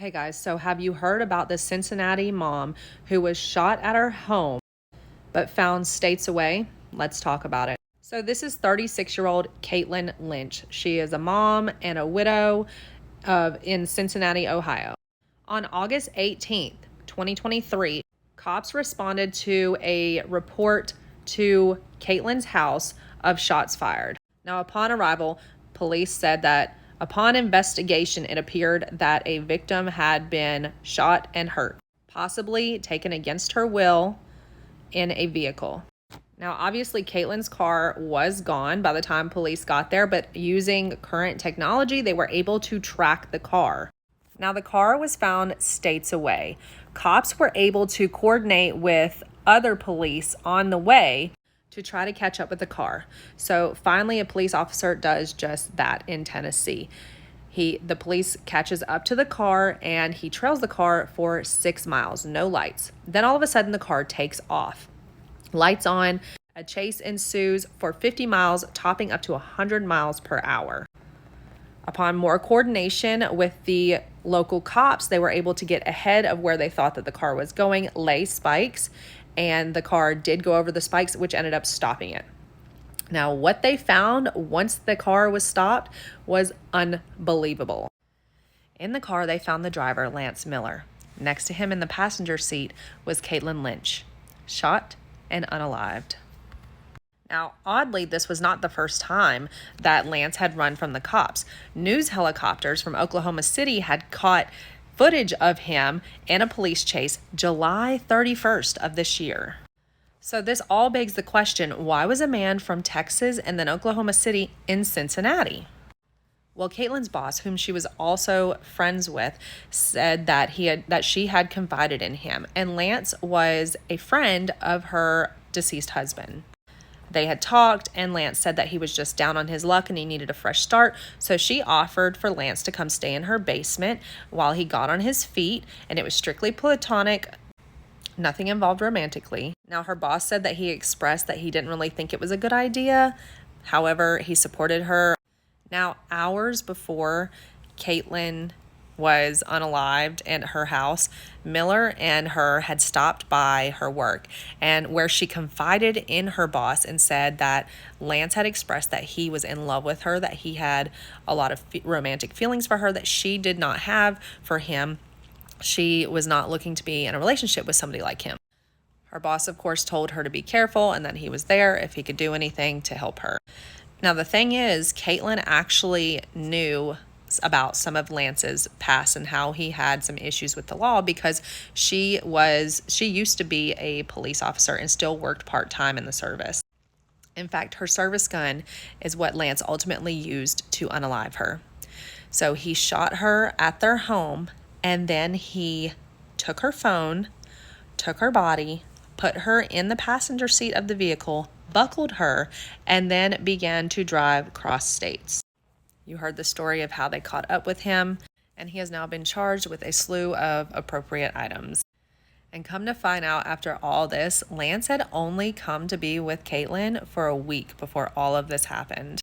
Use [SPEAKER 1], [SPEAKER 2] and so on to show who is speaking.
[SPEAKER 1] Okay, guys, so have you heard about the Cincinnati mom who was shot at her home but found states away? Let's talk about it. So, this is 36-year-old Caitlin Lynch. She is a mom and a widow in Cincinnati, Ohio. On August 18th, 2023, cops responded to a report to Caitlin's house of shots fired. Now, upon arrival, police said that upon investigation, it appeared that a victim had been shot and hurt, possibly taken against her will in a vehicle. Now, obviously, Caitlin's car was gone by the time police got there, but using current technology, they were able to track the car. Now, the car was found states away. Cops were able to coordinate with other police on the way to try to catch up with the car. So finally, a police officer does just that in Tennessee. The police catches up to the car and he trails the car for 6 miles, no lights. Then all of a sudden the car takes off. Lights on, a chase ensues for 50 miles, topping up to 100 miles per hour. Upon more coordination with the local cops, they were able to get ahead of where they thought that the car was going, lay spikes, and the car did go over the spikes, which ended up stopping it. Now, what they found once the car was stopped was unbelievable. In the car, they found the driver, Lance Miller. Next to him in the passenger seat was Caitlin Lynch, shot and unalived. Now, oddly, this was not the first time that Lance had run from the cops. News helicopters from Oklahoma City had caught footage of him in a police chase July 31st of this year. So this all begs the question, why was a man from Texas and then Oklahoma City in Cincinnati? Well, Caitlin's boss, whom she was also friends with, said that she had confided in him, and Lance was a friend of her deceased husband. They had talked, and Lance said that he was just down on his luck and he needed a fresh start. So she offered for Lance to come stay in her basement while he got on his feet, and it was strictly platonic, nothing involved romantically. Now, her boss said that he expressed that he didn't really think it was a good idea. However, he supported her. Now, hours before Caitlin was unalived in her house, Miller and her had stopped by her work, and where she confided in her boss and said that Lance had expressed that he was in love with her, that he had a lot of romantic feelings for her that she did not have for him. She was not looking to be in a relationship with somebody like him. Her boss, of course, told her to be careful and that he was there if he could do anything to help her. Now, the thing is, Caitlin actually knew about some of Lance's past and how he had some issues with the law because she used to be a police officer and still worked part-time in the service. In fact, her service gun is what Lance ultimately used to unalive her. So he shot her at their home, and then he took her phone, took her body, put her in the passenger seat of the vehicle, buckled her, and then began to drive cross states. You heard the story of how they caught up with him, and he has now been charged with a slew of appropriate items. And come to find out, after all this, Lance had only come to be with Caitlin for a week before all of this happened.